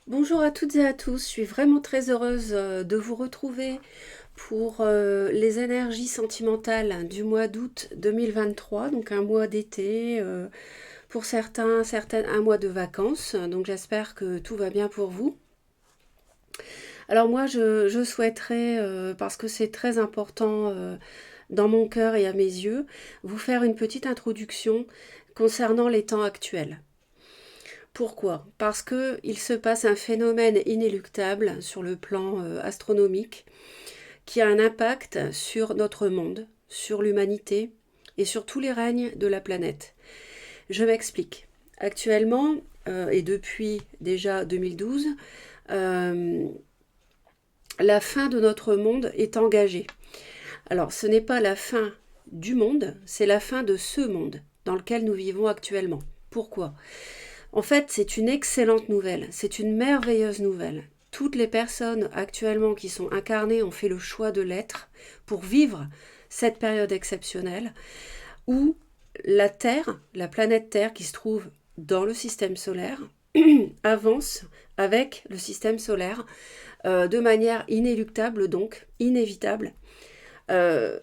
Bonjour à toutes et à tous, je suis vraiment très heureuse de vous retrouver pour les énergies sentimentales du mois d'août 2023, donc un mois d'été, pour certaines un mois de vacances, donc j'espère que tout va bien pour vous. Alors moi je souhaiterais, parce que c'est très important dans mon cœur et à mes yeux, vous faire une petite introduction concernant les temps actuels. Pourquoi? Parce que il se passe un phénomène inéluctable sur le plan astronomique qui a un impact sur notre monde, sur l'humanité et sur tous les règnes de la planète. Je m'explique. Actuellement, et depuis déjà 2012, euh, la fin de notre monde est engagée. Alors, ce n'est pas la fin du monde, c'est la fin de ce monde dans lequel nous vivons actuellement. Pourquoi? En fait, c'est une excellente nouvelle, c'est une merveilleuse nouvelle. Toutes les personnes actuellement qui sont incarnées ont fait le choix de l'être pour vivre cette période exceptionnelle où la Terre, la planète Terre qui se trouve dans le système solaire, avance avec le système solaire de manière inéluctable, donc inévitable. Euh,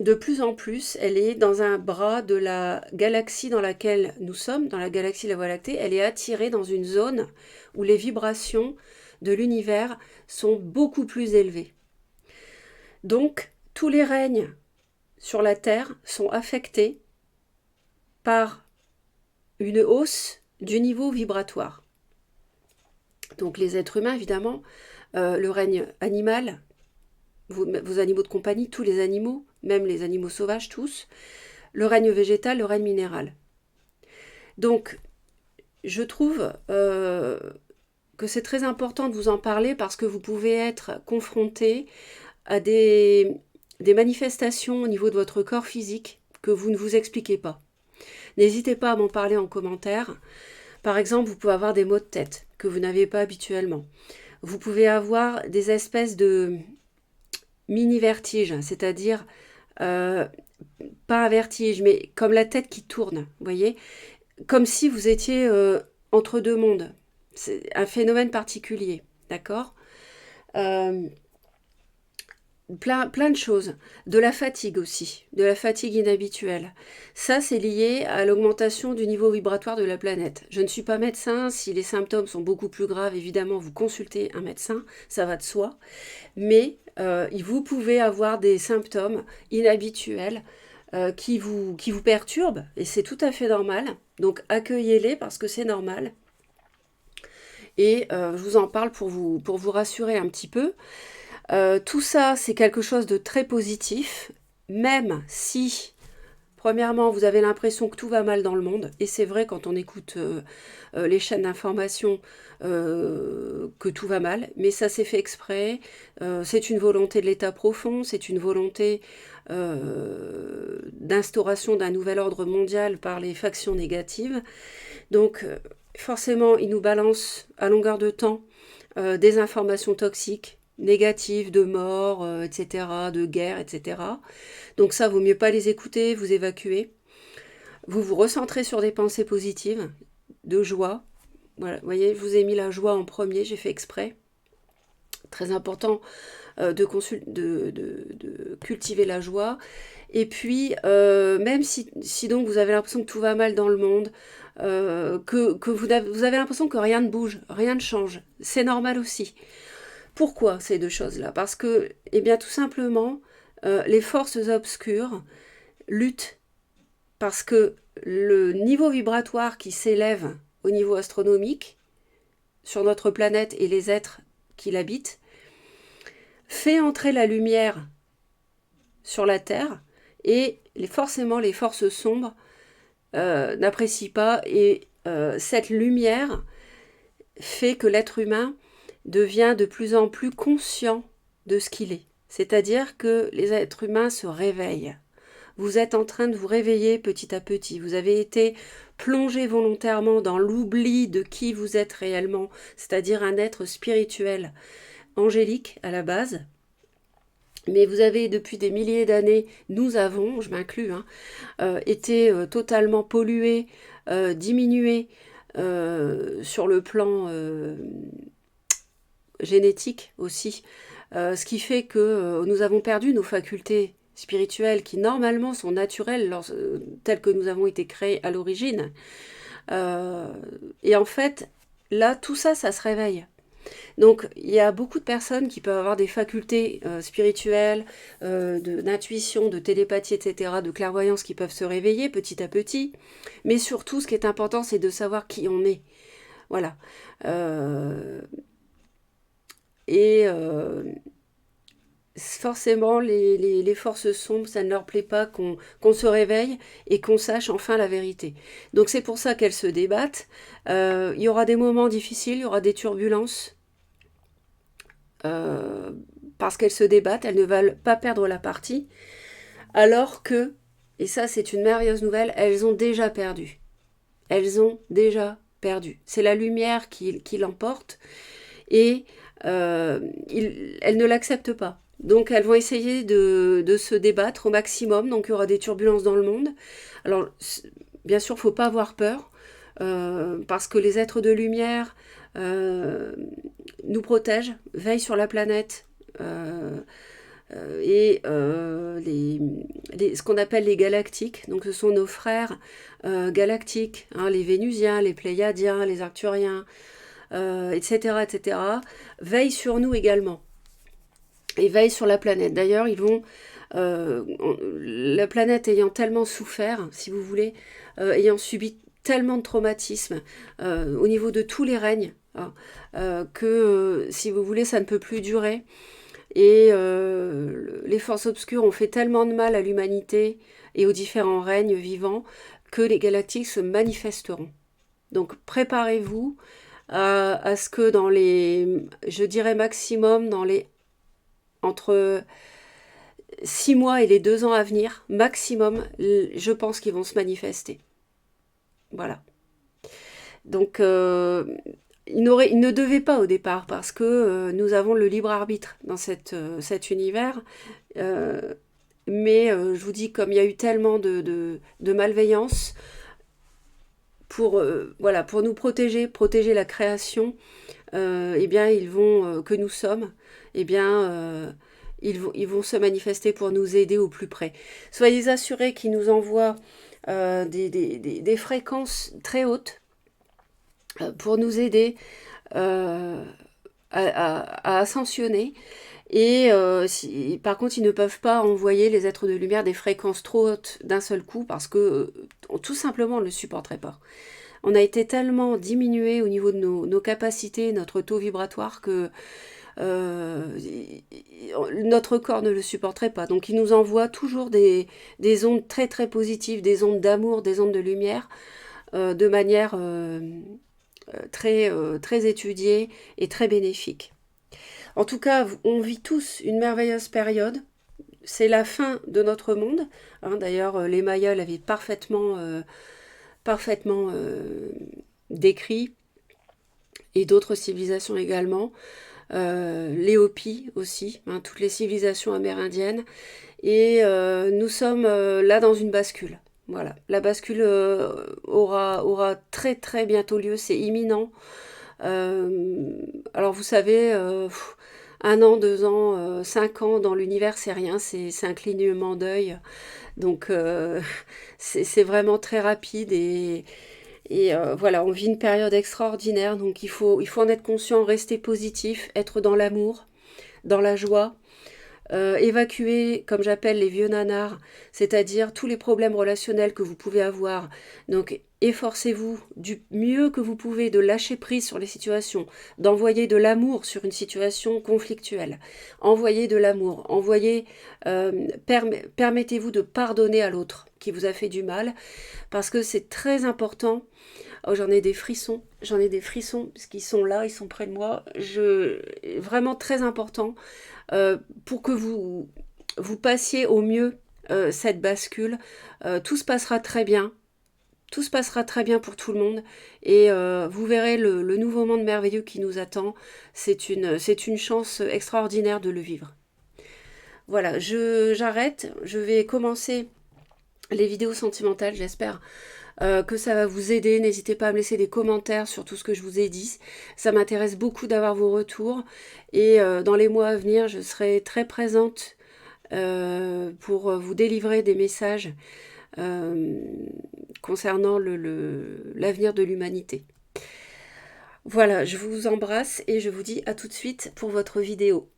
de plus en plus, elle est dans un bras de la galaxie dans laquelle nous sommes, dans la galaxie de la Voie lactée, elle est attirée dans une zone où les vibrations de l'univers sont beaucoup plus élevées. Donc, tous les règnes sur la Terre sont affectés par une hausse du niveau vibratoire. Donc les êtres humains, évidemment, le règne animal, vos animaux de compagnie, tous les animaux, même les animaux sauvages, tous, le règne végétal, le règne minéral. Donc, je trouve que c'est très important de vous en parler parce que vous pouvez être confronté à des manifestations au niveau de votre corps physique que vous ne vous expliquez pas. N'hésitez pas à m'en parler en commentaire. Par exemple, vous pouvez avoir des maux de tête que vous n'avez pas habituellement. Vous pouvez avoir des espèces de mini-vertiges, c'est-à-dire euh, pas un vertige, mais comme la tête qui tourne, vous voyez, comme si vous étiez entre deux mondes. C'est un phénomène particulier, d'accord. euh, plein de choses. De la fatigue aussi, de la fatigue inhabituelle. Ça, c'est lié à l'augmentation du niveau vibratoire de la planète. Je ne suis pas médecin, si les symptômes sont beaucoup plus graves, évidemment, vous consultez un médecin, ça va de soi. Mais vous pouvez avoir des symptômes inhabituels qui vous perturbent, et c'est tout à fait normal. Donc accueillez-les parce que c'est normal. Et je vous en parle pour vous rassurer un petit peu. Tout ça, c'est quelque chose de très positif, même si, premièrement, vous avez l'impression que tout va mal dans le monde, et c'est vrai quand on écoute les chaînes d'information que tout va mal, mais ça c'est fait exprès, c'est une volonté de l'État profond, c'est une volonté d'instauration d'un nouvel ordre mondial par les factions négatives. Donc forcément, ils nous balancent à longueur de temps des informations toxiques, négatives, de mort, etc., de guerre, etc. Donc ça, vaut mieux pas les écouter, vous évacuer. Vous vous recentrez sur des pensées positives, de joie. Voilà, vous voyez, je vous ai mis la joie en premier, j'ai fait exprès. Très important de cultiver la joie. Et puis, même si donc vous avez l'impression que tout va mal dans le monde, que vous avez l'impression que rien ne bouge, rien ne change, c'est normal aussi. Pourquoi ces deux choses-là? Parce que, eh bien, tout simplement, les forces obscures luttent parce que le niveau vibratoire qui s'élève au niveau astronomique sur notre planète et les êtres qui l'habitent fait entrer la lumière sur la Terre et forcément les forces sombres n'apprécient pas et cette lumière fait que l'être humain devient de plus en plus conscient de ce qu'il est. C'est-à-dire que les êtres humains se réveillent. Vous êtes en train de vous réveiller petit à petit. Vous avez été plongé volontairement dans l'oubli de qui vous êtes réellement, c'est-à-dire un être spirituel, angélique à la base. Mais vous avez depuis des milliers d'années, nous avons, je m'inclus, hein, été totalement pollués, diminués, sur le plan génétique aussi. Ce qui fait que nous avons perdu nos facultés spirituelles qui normalement sont naturelles telles que nous avons été créés à l'origine. Et en fait, là, tout ça, ça se réveille. Donc, il y a beaucoup de personnes qui peuvent avoir des facultés spirituelles, d'intuition, de télépathie, etc., de clairvoyance qui peuvent se réveiller petit à petit. Mais surtout, ce qui est important, c'est de savoir qui on est. Voilà. Forcément, les forces sombres, ça ne leur plaît pas qu'on se réveille et qu'on sache enfin la vérité. Donc c'est pour ça qu'elles se débattent. Il y aura des moments difficiles, il y aura des turbulences, parce qu'elles se débattent, elles ne veulent pas perdre la partie, alors que, et ça c'est une merveilleuse nouvelle, elles ont déjà perdu. Elles ont déjà perdu. C'est la lumière qui l'emporte, et elles ne l'acceptent pas. Donc elles vont essayer de se débattre au maximum, donc il y aura des turbulences dans le monde. Alors bien sûr, il ne faut pas avoir peur, parce que les êtres de lumière nous protègent, veillent sur la planète, et ce qu'on appelle les galactiques, donc ce sont nos frères galactiques, hein, les Vénusiens, les Pléiadiens, les Arcturiens, etc., etc., veillent sur nous également. Et veillent sur la planète. D'ailleurs, ils vont, la planète ayant tellement souffert, si vous voulez, ayant subi tellement de traumatismes au niveau de tous les règnes, hein, que, si vous voulez, ça ne peut plus durer. Et les forces obscures ont fait tellement de mal à l'humanité et aux différents règnes vivants que les galactiques se manifesteront. Donc préparez-vous à ce que dans les, je dirais maximum, entre 6 mois et les 2 ans à venir, maximum, je pense qu'ils vont se manifester. Voilà. Donc, ils ne devaient pas au départ, parce que nous avons le libre arbitre dans cet univers. Mais je vous dis, comme il y a eu tellement de malveillance, pour nous protéger la création, eh bien, que nous sommes, eh bien, ils vont se manifester pour nous aider au plus près. Soyez assurés qu'ils nous envoient des fréquences très hautes pour nous aider à ascensionner. Et par contre, ils ne peuvent pas envoyer, les êtres de lumière, des fréquences trop hautes d'un seul coup, parce que tout simplement, on ne le supporterait pas. On a été tellement diminué au niveau de nos capacités, notre taux vibratoire, que notre corps ne le supporterait pas. Donc il nous envoie toujours des ondes très très positives, des ondes d'amour, des ondes de lumière, de manière très étudiée et très bénéfique. En tout cas, on vit tous une merveilleuse période. C'est la fin de notre monde. Hein, d'ailleurs, les Mayas l'avaient parfaitement décrit, et d'autres civilisations également. Les Hopis aussi, hein, toutes les civilisations amérindiennes. Et nous sommes là dans une bascule. Voilà, la bascule aura très très bientôt lieu, c'est imminent. Alors vous savez, 1 an, 2 ans, 5 ans dans l'univers, c'est rien, c'est un clignement d'œil. Donc c'est vraiment très rapide, et voilà, on vit une période extraordinaire, donc il faut en être conscient, rester positif, être dans l'amour, dans la joie, évacuer, comme j'appelle, les vieux nanars, c'est-à-dire tous les problèmes relationnels que vous pouvez avoir. Donc efforcez-vous du mieux que vous pouvez de lâcher prise sur les situations, d'envoyer de l'amour sur une situation conflictuelle. Envoyez de l'amour, permettez-vous de pardonner à l'autre qui vous a fait du mal, parce que c'est très important. Oh, j'en ai des frissons, parce qu'ils sont là, ils sont près de moi. Vraiment très important, pour que vous passiez au mieux cette bascule. Tout se passera très bien. Tout se passera très bien pour tout le monde, et vous verrez le nouveau monde merveilleux qui nous attend. C'est une chance extraordinaire de le vivre. Voilà, j'arrête. Je vais commencer les vidéos sentimentales, j'espère que ça va vous aider. N'hésitez pas à me laisser des commentaires sur tout ce que je vous ai dit. Ça m'intéresse beaucoup d'avoir vos retours. Et dans les mois à venir, je serai très présente pour vous délivrer des messages concernant l'avenir de l'humanité. Voilà, je vous embrasse et je vous dis à tout de suite pour votre vidéo.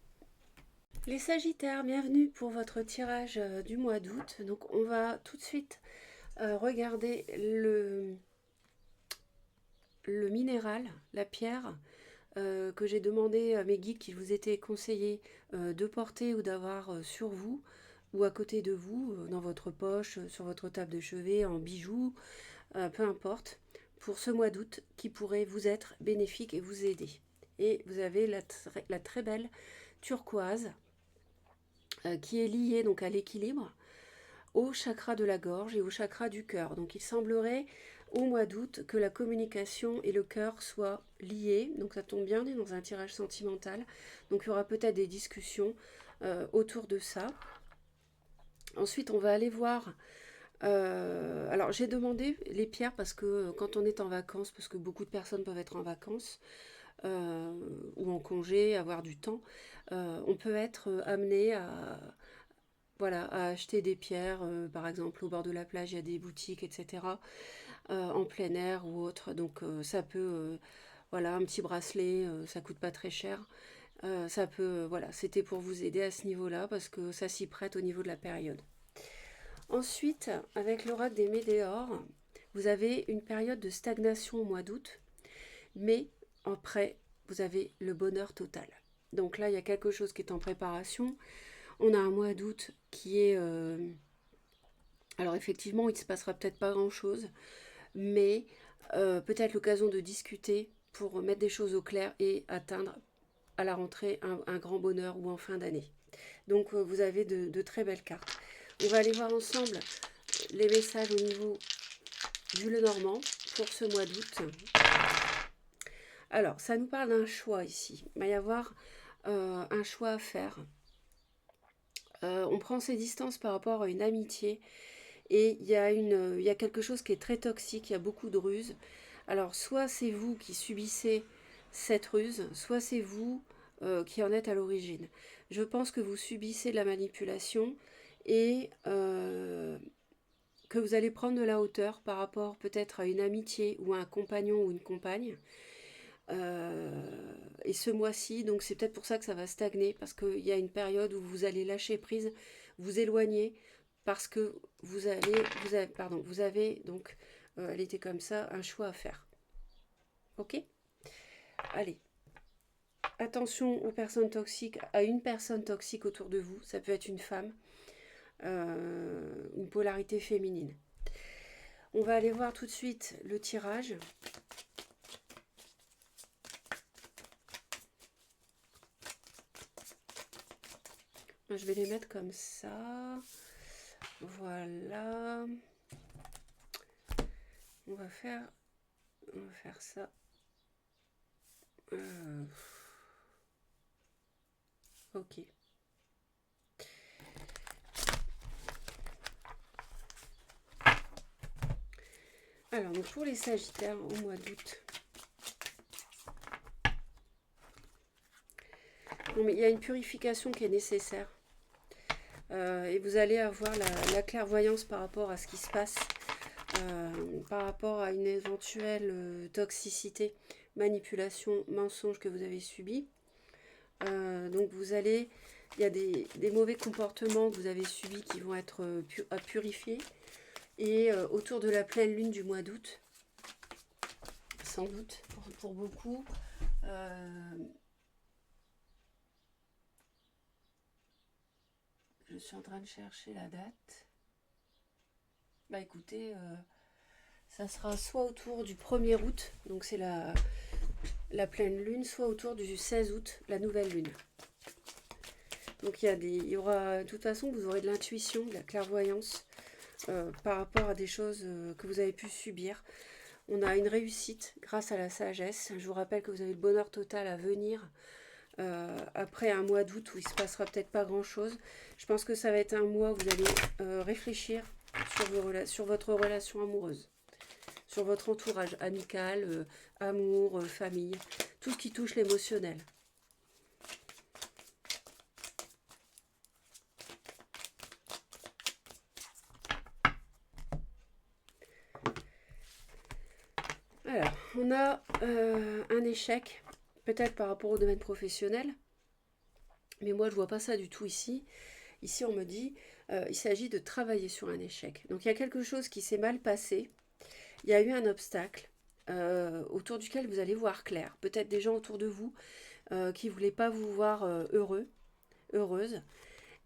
Les Sagittaires, bienvenue pour votre tirage du mois d'août. Donc on va tout de suite regarder le minéral, la pierre, que j'ai demandé à mes guides qui vous étaient conseillés de porter ou d'avoir sur vous ou à côté de vous, dans votre poche, sur votre table de chevet, en bijoux, peu importe, pour ce mois d'août qui pourrait vous être bénéfique et vous aider. Et vous avez la très belle turquoise qui est liée donc à l'équilibre, au chakra de la gorge et au chakra du cœur. Donc il semblerait au mois d'août que la communication et le cœur soient liés. Donc ça tombe bien, on est dans un tirage sentimental. Donc il y aura peut-être des discussions autour de ça. Ensuite, on va aller voir. Alors j'ai demandé les pierres parce que quand on est en vacances, parce que beaucoup de personnes peuvent être en vacances ou en congé, avoir du temps, on peut être amené à, voilà, à acheter des pierres, par exemple au bord de la plage, il y a des boutiques, etc., en plein air ou autre. Donc ça peut, voilà, un petit bracelet, ça coûte pas très cher. Ça peut, voilà, c'était pour vous aider à ce niveau-là parce que ça s'y prête au niveau de la période. Ensuite, avec l'oracle des météores, vous avez une période de stagnation au mois d'août, mais après, vous avez le bonheur total. Donc là, il y a quelque chose qui est en préparation. On a un mois d'août qui est... alors effectivement, il ne se passera peut-être pas grand-chose, mais peut-être l'occasion de discuter pour mettre des choses au clair et atteindre à la rentrée un grand bonheur ou en fin d'année. Donc vous avez de très belles cartes. On va aller voir ensemble les messages au niveau du Lenormand pour ce mois d'août. Alors, ça nous parle d'un choix ici. Il va y avoir un choix à faire. On prend ses distances par rapport à une amitié et il y a quelque chose qui est très toxique, il y a beaucoup de ruses. Alors, soit c'est vous qui subissez cette ruse, soit c'est vous qui en êtes à l'origine. Je pense que vous subissez de la manipulation et que vous allez prendre de la hauteur par rapport peut-être à une amitié ou à un compagnon ou une compagne. Et ce mois-ci, donc c'est peut-être pour ça que ça va stagner, parce qu'il y a une période où vous allez lâcher prise, vous éloigner, parce que vous avez donc, elle était comme ça, un choix à faire. Ok ? Allez. Attention aux personnes toxiques, à une personne toxique autour de vous, ça peut être une femme, une polarité féminine. On va aller voir tout de suite le tirage. Je vais les mettre comme ça. Voilà. On va faire ça. Ok. Alors, donc pour les Sagittaires au mois d'août. Bon, mais il y a une purification qui est nécessaire. Et vous allez avoir la clairvoyance par rapport à ce qui se passe, par rapport à une éventuelle toxicité, manipulation, mensonge que vous avez subi. Donc vous allez, il y a des mauvais comportements que vous avez subis qui vont être à purifier. Et autour de la pleine lune du mois d'août, sans doute pour beaucoup, je suis en train de chercher la date. Bah écoutez, ça sera soit autour du 1er août, donc c'est la pleine lune, soit autour du 16 août, la nouvelle lune. Donc il y aura, de toute façon, vous aurez de l'intuition, de la clairvoyance par rapport à des choses que vous avez pu subir. On a une réussite grâce à la sagesse. Je vous rappelle que vous avez le bonheur total à venir après un mois d'août où il ne se passera peut-être pas grand-chose. Je pense que ça va être un mois où vous allez réfléchir sur votre relation amoureuse. sur votre entourage amical, amour, famille, tout ce qui touche l'émotionnel. Alors, on a un échec, peut-être par rapport au domaine professionnel, mais moi je vois pas ça du tout ici. Ici on me dit, il s'agit de travailler sur un échec. Donc il y a quelque chose qui s'est mal passé, il y a eu un obstacle autour duquel vous allez voir clair. Peut-être des gens autour de vous qui ne voulaient pas vous voir heureux, heureuse.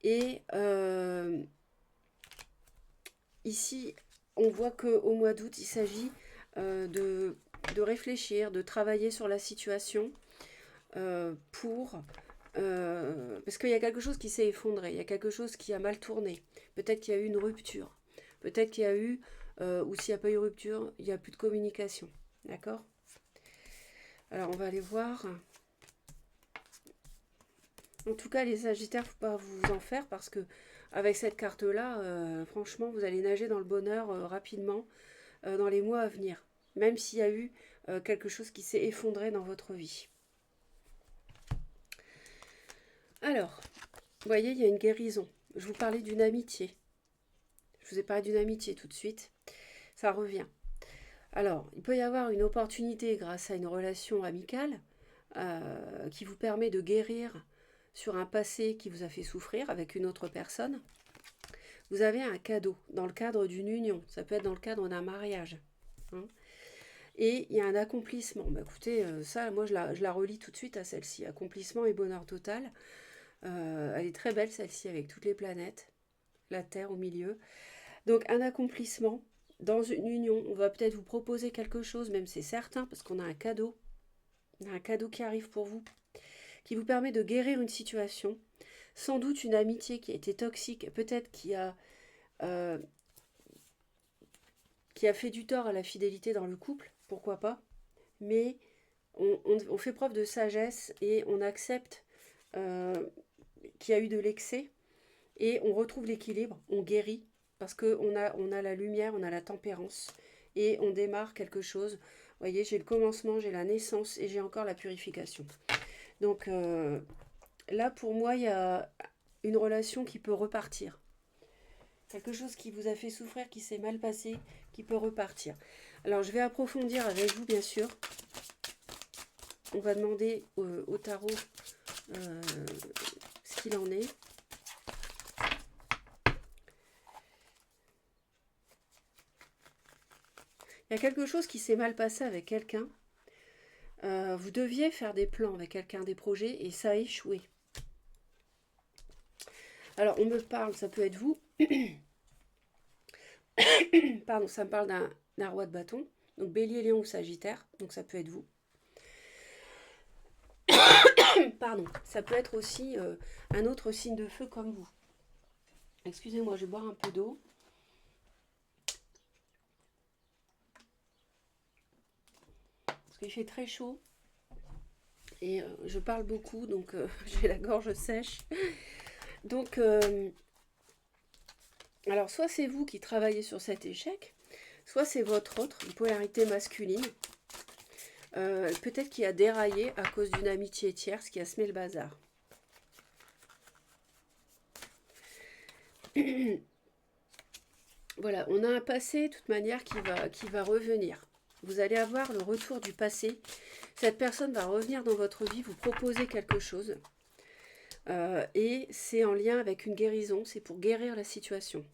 Et ici, on voit qu'au mois d'août, il s'agit de réfléchir, de travailler sur la situation parce qu'il y a quelque chose qui s'est effondré, il y a quelque chose qui a mal tourné. Peut-être qu'il y a eu une rupture. Peut-être qu'il y a eu, ou s'il n'y a pas eu rupture, il n'y a plus de communication. D'accord? Alors, on va aller voir. En tout cas, les Sagittaires, il ne faut pas vous en faire parce que avec cette carte-là, franchement, vous allez nager dans le bonheur rapidement dans les mois à venir. Même s'il y a eu quelque chose qui s'est effondré dans votre vie. Alors, vous voyez, il y a une guérison. Je vous parlais d'une amitié. Je vous ai parlé d'une amitié tout de suite. Ça revient. Alors, il peut y avoir une opportunité grâce à une relation amicale qui vous permet de guérir sur un passé qui vous a fait souffrir avec une autre personne. Vous avez un cadeau dans le cadre d'une union. Ça peut être dans le cadre d'un mariage. Hein. Et il y a un accomplissement. Bah, écoutez, ça, moi, je la relie tout de suite à celle-ci. Accomplissement et bonheur total. Elle est très belle, celle-ci, avec toutes les planètes. La Terre au milieu. Donc, un accomplissement. Dans une union, on va peut-être vous proposer quelque chose, même c'est certain, parce qu'on a un cadeau. On a un cadeau qui arrive pour vous, qui vous permet de guérir une situation. Sans doute une amitié qui a été toxique, peut-être qui a fait du tort à la fidélité dans le couple, pourquoi pas. Mais on fait preuve de sagesse et on accepte qu'il y a eu de l'excès et on retrouve l'équilibre, on guérit. Parce qu'on a la lumière, on a la tempérance et on démarre quelque chose. Vous voyez, j'ai le commencement, j'ai la naissance et j'ai encore la purification. Donc là, pour moi, il y a une relation qui peut repartir. Quelque chose qui vous a fait souffrir, qui s'est mal passé, qui peut repartir. Alors, je vais approfondir avec vous, bien sûr. On va demander au tarot ce qu'il en est. Il y a quelque chose qui s'est mal passé avec quelqu'un. Vous deviez faire des plans avec quelqu'un, des projets, et ça a échoué. Alors, on me parle, ça peut être vous. Pardon, ça me parle d'un roi de bâton. Donc, bélier, lion ou sagittaire. Donc, ça peut être vous. Pardon, ça peut être aussi un autre signe de feu comme vous. Excusez-moi, je vais boire un peu d'eau. Parce qu'il fait très chaud. Et je parle beaucoup, donc j'ai la gorge sèche. Donc, alors soit c'est vous qui travaillez sur cet échec, soit c'est votre autre, une polarité masculine. Peut-être qu'il a déraillé à cause d'une amitié tierce qui a semé le bazar. Voilà, on a un passé de toute manière qui va revenir. Vous allez avoir le retour du passé. Cette personne va revenir dans votre vie, vous proposer quelque chose. Et c'est en lien avec une guérison, c'est pour guérir la situation.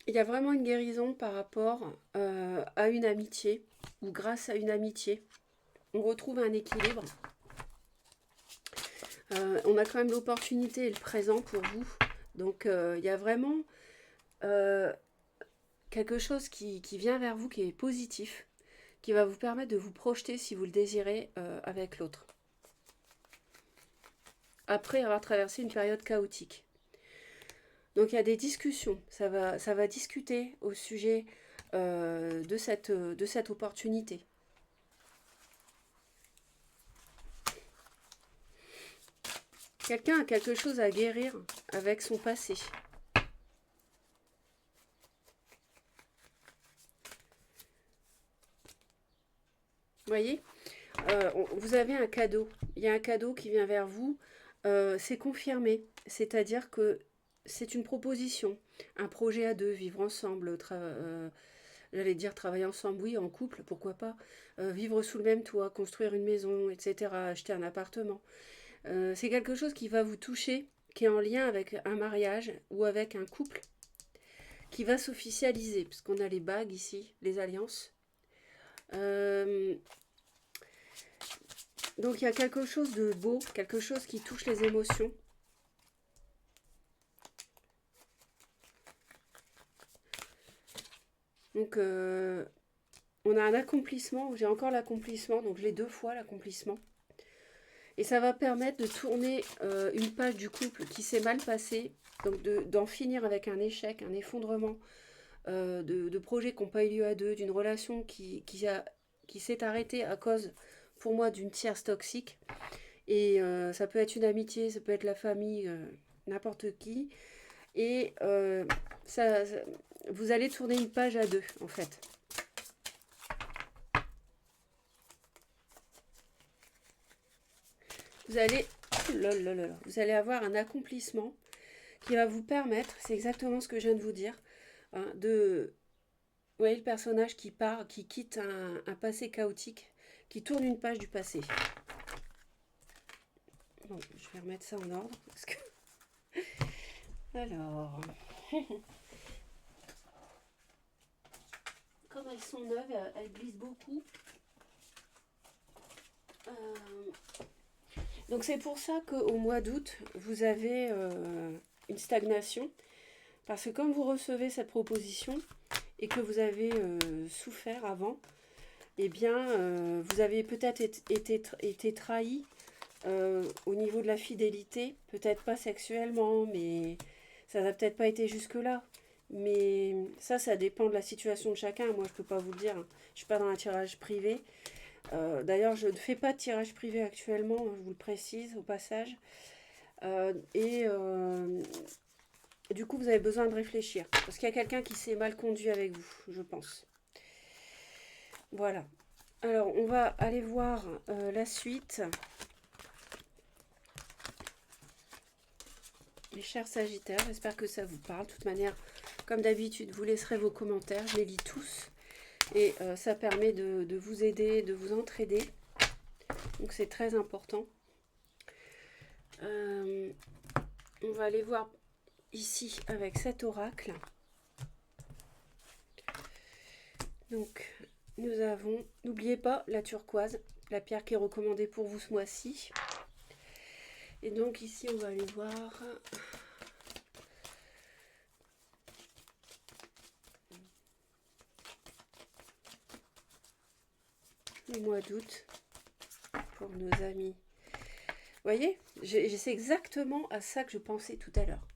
Il y a vraiment une guérison par rapport à une amitié, ou grâce à une amitié. On retrouve un équilibre. On a quand même l'opportunité et le présent pour vous. Donc il y a vraiment quelque chose qui vient vers vous, qui est positif, qui va vous permettre de vous projeter, si vous le désirez, avec l'autre. Après avoir traversé une période chaotique. Donc il y a des discussions, ça va discuter au sujet de cette opportunité. Quelqu'un a quelque chose à guérir avec son passé. voyez, vous avez un cadeau. Il y a un cadeau qui vient vers vous. C'est confirmé. C'est-à-dire que c'est une proposition. Un projet à deux, vivre ensemble, j'allais dire travailler ensemble, oui, en couple, pourquoi pas. Vivre sous le même toit, construire une maison, etc. Acheter un appartement. C'est quelque chose qui va vous toucher, qui est en lien avec un mariage ou avec un couple qui va s'officialiser, puisqu'on a les bagues ici, les alliances. Euh, donc il y a quelque chose de beau, quelque chose qui touche les émotions. Donc on a un accomplissement, j'ai encore l'accomplissement, donc je l'ai 2 fois l'accomplissement. Et ça va permettre de tourner une page du couple qui s'est mal passée, donc d'en finir avec un échec, un effondrement, de projets qui n'ont pas eu lieu à deux, d'une relation qui s'est arrêtée à cause, pour moi, d'une tierce toxique. Et ça peut être une amitié, ça peut être la famille, n'importe qui. Et vous allez tourner une page à deux, en fait. Vous allez, vous allez avoir un accomplissement qui va vous permettre, c'est exactement ce que je viens de vous dire, hein, vous voyez le personnage qui part, qui quitte un passé chaotique, qui tourne une page du passé. Bon, je vais remettre ça en ordre. Parce que... Alors... Comme elles sont neuves, elles glissent beaucoup. Donc c'est pour ça qu'au mois d'août, vous avez une stagnation. Parce que comme vous recevez cette proposition et que vous avez souffert avant, eh bien, vous avez peut-être été trahi au niveau de la fidélité. Peut-être pas sexuellement, mais ça n'a peut-être pas été jusque-là. Mais ça dépend de la situation de chacun. Moi, je ne peux pas vous le dire. Je ne suis pas dans un tirage privé. D'ailleurs, je ne fais pas de tirage privé actuellement, je vous le précise au passage. Et du coup, vous avez besoin de réfléchir. Parce qu'il y a quelqu'un qui s'est mal conduit avec vous, je pense. Voilà. Alors, on va aller voir la suite. Les chers Sagittaires, j'espère que ça vous parle. De toute manière, comme d'habitude, vous laisserez vos commentaires. Je les lis tous. Et ça permet de vous aider, de vous entraider. Donc, c'est très important. On va aller voir ici avec cet oracle. Donc, nous avons, n'oubliez pas, la turquoise, la pierre qui est recommandée pour vous ce mois-ci. Et donc ici, on va aller voir le mois d'août pour nos amis. Vous voyez, c'est exactement à ça que je pensais tout à l'heure.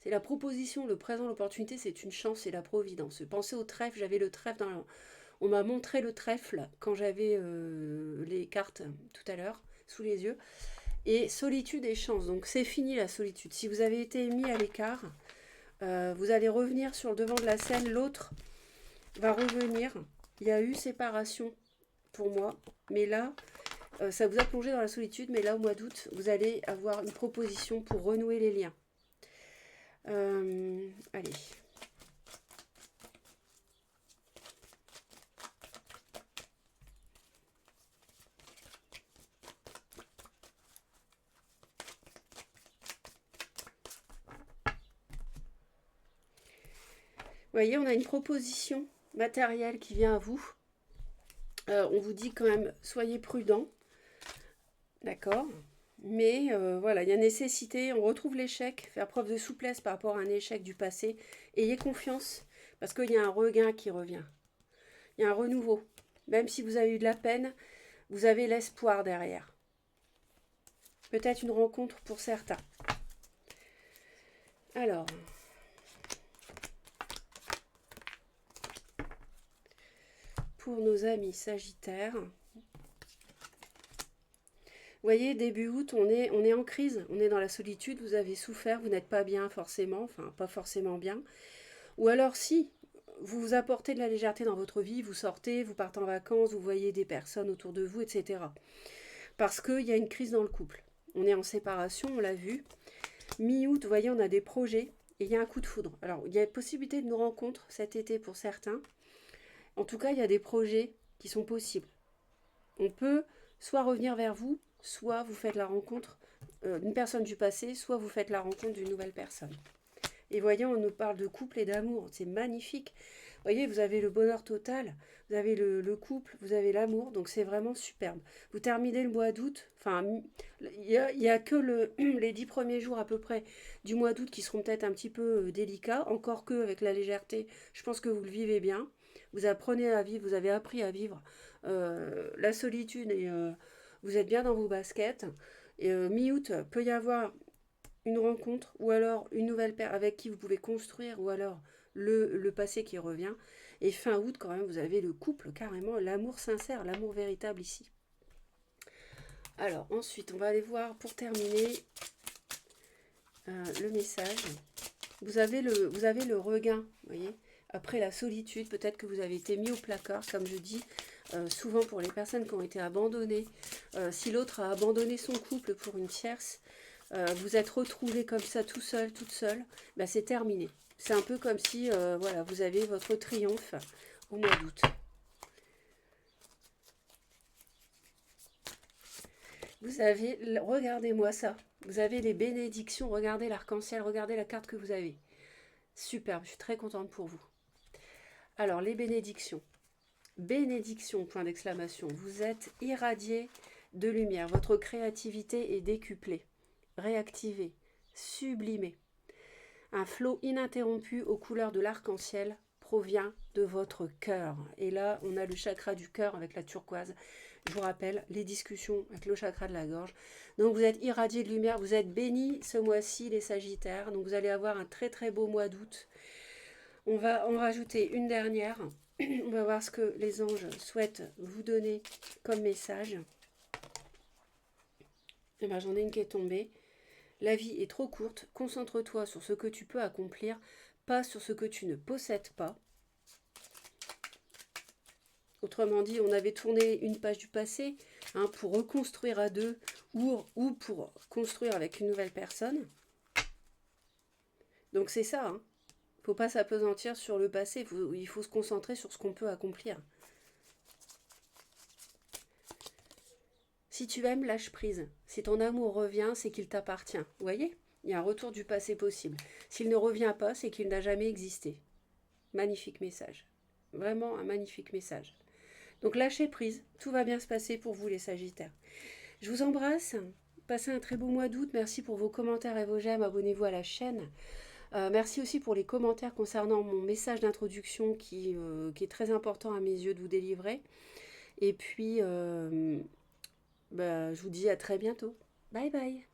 C'est la proposition, le présent, l'opportunité, c'est une chance, c'est la providence. Pensez au trèfle, j'avais le trèfle dans... On m'a montré le trèfle quand j'avais les cartes tout à l'heure sous les yeux. Et solitude et chance, donc c'est fini la solitude. Si vous avez été mis à l'écart, vous allez revenir sur le devant de la scène, l'autre va revenir. Il y a eu séparation pour moi, mais là, ça vous a plongé dans la solitude, mais là, au mois d'août, vous allez avoir une proposition pour renouer les liens. Allez. Vous voyez, on a une proposition matérielle qui vient à vous. On vous dit quand même, soyez prudents. D'accord. Mais voilà, il y a nécessité, on retrouve l'échec, faire preuve de souplesse par rapport à un échec du passé. Ayez confiance, parce qu'il y a un regain qui revient. Il y a un renouveau. Même si vous avez eu de la peine, vous avez l'espoir derrière. Peut-être une rencontre pour certains. Alors, pour nos amis Sagittaires, vous voyez, début août, on est en crise, on est dans la solitude, vous avez souffert, vous n'êtes pas bien forcément, enfin pas forcément bien. Ou alors si, vous apportez de la légèreté dans votre vie, vous sortez, vous partez en vacances, vous voyez des personnes autour de vous, etc. Parce qu'il y a une crise dans le couple. On est en séparation, on l'a vu. Mi-août, vous voyez, on a des projets et il y a un coup de foudre. Alors, il y a possibilité de nous rencontres cet été pour certains. En tout cas, il y a des projets qui sont possibles. On peut soit revenir vers vous, soit vous faites la rencontre d'une personne du passé, soit vous faites la rencontre d'une nouvelle personne. Et voyez, on nous parle de couple et d'amour, c'est magnifique. Voyez, vous avez le bonheur total, vous avez le couple, vous avez l'amour, donc c'est vraiment superbe. Vous terminez le mois d'août, enfin, il y a que les 10 premiers jours à peu près du mois d'août qui seront peut-être un petit peu délicats, encore que avec la légèreté, je pense que vous le vivez bien. Vous apprenez à vivre, vous avez appris à vivre la solitude et vous êtes bien dans vos baskets. Et mi-août, peut y avoir une rencontre ou alors une nouvelle paire avec qui vous pouvez construire ou alors le passé qui revient. Et fin août, quand même, vous avez le couple, carrément, l'amour sincère, l'amour véritable ici. Alors, ensuite, on va aller voir, pour terminer, le message. Vous avez le regain, vous voyez, après la solitude, peut-être que vous avez été mis au placard, comme je dis, souvent pour les personnes qui ont été abandonnées. Si l'autre a abandonné son couple pour une tierce, vous êtes retrouvé comme ça tout seul, toute seule, ben c'est terminé. C'est un peu comme si voilà, vous avez votre triomphe au mois d'août. Vous avez, regardez-moi ça, vous avez les bénédictions, regardez l'arc-en-ciel, regardez la carte que vous avez. Superbe, je suis très contente pour vous. Alors, les bénédictions. Bénédiction, point d'exclamation. Vous êtes irradié de lumière. Votre créativité est décuplée, réactivée, sublimée. Un flot ininterrompu aux couleurs de l'arc-en-ciel provient de votre cœur. Et là, on a le chakra du cœur avec la turquoise. Je vous rappelle les discussions avec le chakra de la gorge. Donc vous êtes irradié de lumière, vous êtes bénis ce mois-ci, les Sagittaires. Donc vous allez avoir un très très beau mois d'août. On va en rajouter une dernière. On va voir ce que les anges souhaitent vous donner comme message. Et ben, j'en ai une qui est tombée. La vie est trop courte, concentre-toi sur ce que tu peux accomplir, pas sur ce que tu ne possèdes pas. Autrement dit, on avait tourné une page du passé pour reconstruire à deux ou pour construire avec une nouvelle personne. Donc c'est ça, hein. Faut pas s'apesantir sur le passé, il faut se concentrer sur ce qu'on peut accomplir. Si tu aimes, lâche prise. Si ton amour revient, c'est qu'il t'appartient. Vous voyez? Il y a un retour du passé possible. S'il ne revient pas, c'est qu'il n'a jamais existé. Magnifique message. Vraiment un magnifique message. Donc lâchez prise, tout va bien se passer pour vous les Sagittaires. Je vous embrasse, passez un très beau mois d'août, merci pour vos commentaires et vos j'aime, abonnez-vous à la chaîne. Merci aussi pour les commentaires concernant mon message d'introduction qui est très important à mes yeux de vous délivrer. Et puis, je vous dis à très bientôt. Bye bye.